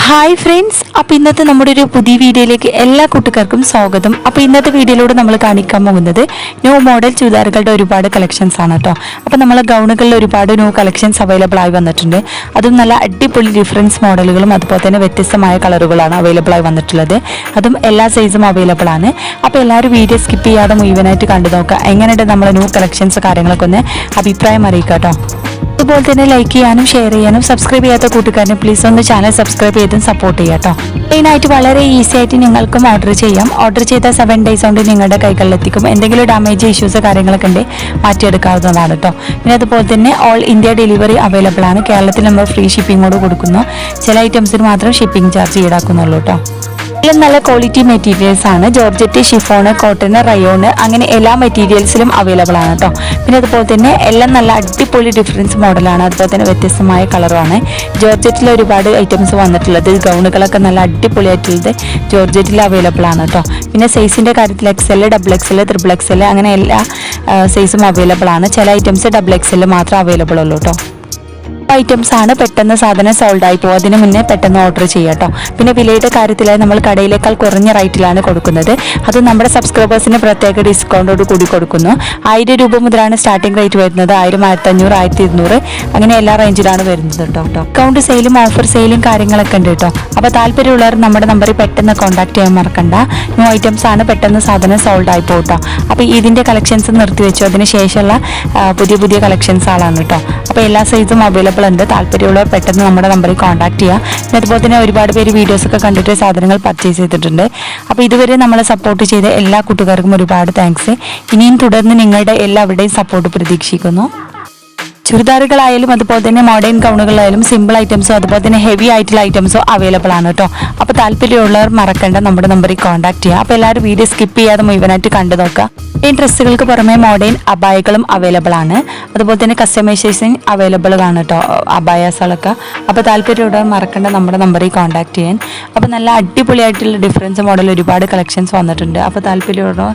Hi friends, അപ്പോൾ ഇന്നത്തെ നമ്മുടെ ഒരു പുതിയ വീഡിയോയിലേക്ക് എല്ലാ കൂട്ടുകാർക്കും സ്വാഗതം. അപ്പോൾ ഇന്നത്തെ വീഡിയോയിലൂടെ നമ്മൾ കാണിക്കാൻ പോകുന്നത് ന്യൂ മോഡൽ ചുരിദാറുകളുടെ ഒരുപാട് കളക്ഷൻസ് ആണ് കേട്ടോ. അപ്പോൾ നമ്മൾ ഗൗണുകളിൽ ഒരുപാട് ന്യൂ കളക്ഷൻസ് അവൈലബിൾ ആയി വന്നിട്ടുണ്ട്. അതും നല്ല അടിപൊളി ഡിഫറൻസ് മോഡലുകളും അതുപോലെ തന്നെ വ്യത്യസ്തമായ കളറുകളാണ് അവൈലബിൾ ആയി വന്നിട്ടുള്ളത്. അതും എല്ലാ സൈസും അവൈലബിൾ ആണ്. അപ്പോൾ എല്ലാവരും വീഡിയോ സ്കിപ്പ് ചെയ്യാതെ മുഴുവനായിട്ട് കണ്ടു നോക്കുക. എങ്ങനെയുണ്ട് നമ്മളെ ന്യൂ കളക്ഷൻസ് കാര്യങ്ങളൊക്കെ ഒന്ന് അഭിപ്രായം അറിയിക്കുക കേട്ടോ. അതുപോലെ തന്നെ ലൈക്ക് ചെയ്യാനും ഷെയർ ചെയ്യാനും സബ്സ്ക്രൈബ് ചെയ്യാത്ത കൂട്ടുകാരനെ പ്ലീസ് ഒന്ന് ചാനൽ സബ്സ്ക്രൈബ് ചെയ്തും സപ്പോർട്ട് ചെയ്യാം കേട്ടോ. മെയിനായിട്ട് വളരെ ഈസി ആയിട്ട് നിങ്ങൾക്കും ഓർഡർ ചെയ്യാം. ഓർഡർ ചെയ്ത 7 days കൊണ്ട് നിങ്ങളുടെ കൈകളിലെത്തിക്കും. എന്തെങ്കിലും ഡാമേജ് ഇഷ്യൂസ് കാര്യങ്ങളൊക്കെ ഉണ്ട് മാറ്റിയെടുക്കാവുന്നതാണ് കേട്ടോ. പിന്നെ അതുപോലെ തന്നെ ഓൾ ഇന്ത്യ ഡെലിവറി അവൈലബിൾ ആണ്. കേരളത്തിൽ നമ്മൾ ഫ്രീ ഷിപ്പിങ്ങോട് കൊടുക്കുന്നു. ചില ഐറ്റംസിന് മാത്രം ഷിപ്പിംഗ് ചാർജ് ഈടാക്കുന്നുള്ളൂ കേട്ടോ. എല്ലാം നല്ല ക്വാളിറ്റി മെറ്റീരിയൽസ് ആണ്. ജോർജറ്റ്, ഷിഫോണ്, കോട്ടൺ, റയോണ് അങ്ങനെ എല്ലാ മെറ്റീരിയൽസിലും അവൈലബിൾ ആണ് കേട്ടോ. പിന്നെ അതുപോലെ തന്നെ എല്ലാം നല്ല അടിപൊളി ഡിഫറൻസ് മോഡലാണ്. അതുപോലെ തന്നെ വ്യത്യസ്തമായ കളറുമാണ്. ജോർജറ്റിൽ ഒരുപാട് ഐറ്റംസ് വന്നിട്ടുള്ളത്. ഗൗണുകളൊക്കെ നല്ല അടിപൊളിയായിട്ടുള്ളത് ജോർജറ്റിൽ അവൈലബിൾ ആണ് കേട്ടോ. പിന്നെ സൈസിൻ്റെ കാര്യത്തിൽ XL, XXL, XXL അങ്ങനെ എല്ലാ സൈസും അവൈലബിൾ ആണ്. ചില ഐറ്റംസ് XXL മാത്രം അവൈലബിൾ ഉള്ളൂ കേട്ടോ. ഐറ്റംസ് ആണ്. പെട്ടെന്ന് സാധനം സോൾഡ് ആയി പോകും. അതിന് മുന്നേ പെട്ടെന്ന് ഓർഡർ ചെയ്യാം കേട്ടോ. പിന്നെ വിലയുടെ കാര്യത്തിൽ നമ്മൾ കടയിലേക്കാൾ കുറഞ്ഞ റേറ്റിലാണ് കൊടുക്കുന്നത്. അത് നമ്മുടെ സബ്സ്ക്രൈബേഴ്സിന് പ്രത്യേക ഡിസ്കൗണ്ടോട് കൂടി കൊടുക്കുന്നു. 1000 രൂപ മുതലാണ് സ്റ്റാർട്ടിംഗ് റേറ്റ് വരുന്നത്. 1000, 1500, 1200 അങ്ങനെ എല്ലാ റേഞ്ചിലാണ് വരുന്നത് കേട്ടോ. ഡിസ്കൗണ്ട് സെയിലും ഓഫർ സെയിലും കാര്യങ്ങളൊക്കെ ഉണ്ട് കേട്ടോ. അപ്പോൾ താല്പര്യമുള്ളവർ നമ്മുടെ നമ്പറിൽ പെട്ടെന്ന് കോൺടാക്ട് ചെയ്യാൻ മറക്കണ്ട. ന്യൂ ഐറ്റംസ് ആണ്. പെട്ടെന്ന് സാധനം സോൾഡ് ആയി പോകും കേട്ടോ. അപ്പോൾ ഇതിൻ്റെ കളക്ഷൻസ് നിർത്തിവെച്ചു. അതിന് ശേഷമുള്ള പുതിയ കളക്ഷൻസ് ആണ് കേട്ടോ. അപ്പോൾ എല്ലാ സൈസും അവൈലബിൾ ഉണ്ട്. താല്പര്യമുള്ളവർ പെട്ടെന്ന് നമ്മുടെ നമ്പറിൽ കോൺടാക്ട് ചെയ്യുക. പിന്നെ അതുപോലെ തന്നെ ഒരുപാട് പേര് വീഡിയോസൊക്കെ കണ്ടിട്ട് സാധനങ്ങൾ പർച്ചേസ് ചെയ്തിട്ടുണ്ട്. അപ്പോൾ ഇതുവരെ നമ്മളെ സപ്പോർട്ട് ചെയ്ത എല്ലാ കൂട്ടുകാർക്കും ഒരുപാട് താങ്ക്സ്. ഇനിയും തുടർന്ന് നിങ്ങളുടെ എല്ലാവരുടെയും സപ്പോർട്ട് പ്രതീക്ഷിക്കുന്നു. ചുരിദാറുകളായാലും അതുപോലെ തന്നെ മോഡേൺ ഗൗണുകളായാലും സിമ്പിൾ ഐറ്റംസോ അതുപോലെ തന്നെ ഹെവി ആയിട്ടുള്ള ഐറ്റംസോ അവൈലബിൾ ആണ് കേട്ടോ. അപ്പോൾ താല്പര്യമുള്ളവർ മറക്കണ്ട നമ്മുടെ നമ്പറിൽ കോൺടാക്ട് ചെയ്യുക. അപ്പോൾ എല്ലാവരും വീഡിയോ സ്കിപ്പ് ചെയ്യാതെ മുഴുവനായിട്ട് കണ്ടു നോക്കുക. ഈ ഡ്രസ്സുകൾക്ക് പുറമെ മോഡേൺ അബായകളും അവൈലബിൾ ആണ്. അതുപോലെ തന്നെ കസ്റ്റമൈസേഷൻ അവൈലബിൾ ആണ് കേട്ടോ അബായാസുകളൊക്കെ. അപ്പോൾ താല്പര്യമുള്ളവർ മറക്കണ്ട നമ്മുടെ നമ്പറിൽ കോൺടാക്ട് ചെയ്യാൻ. അപ്പോൾ നല്ല അടിപൊളിയായിട്ടുള്ള ഡിഫറൻസ് മോഡൽ ഒരുപാട് കളക്ഷൻസ് വന്നിട്ടുണ്ട്. അപ്പോൾ താല്പര്യമുള്ളവർ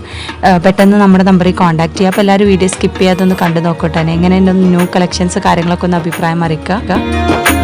പെട്ടെന്ന് നമ്മുടെ നമ്പറിൽ കോൺടാക്ട് ചെയ്യുക. അപ്പോൾ എല്ലാവരും വീഡിയോ സ്കിപ്പ് ചെയ്യാതെ ഒന്ന് കണ്ടു നോക്കട്ടെ. എങ്ങനെയുണ്ടെന്ന് ന്യൂ കളക്ഷൻസ് കാര്യങ്ങളൊക്കെ ഒന്ന് അഭിപ്രായം അറിയിക്കുക.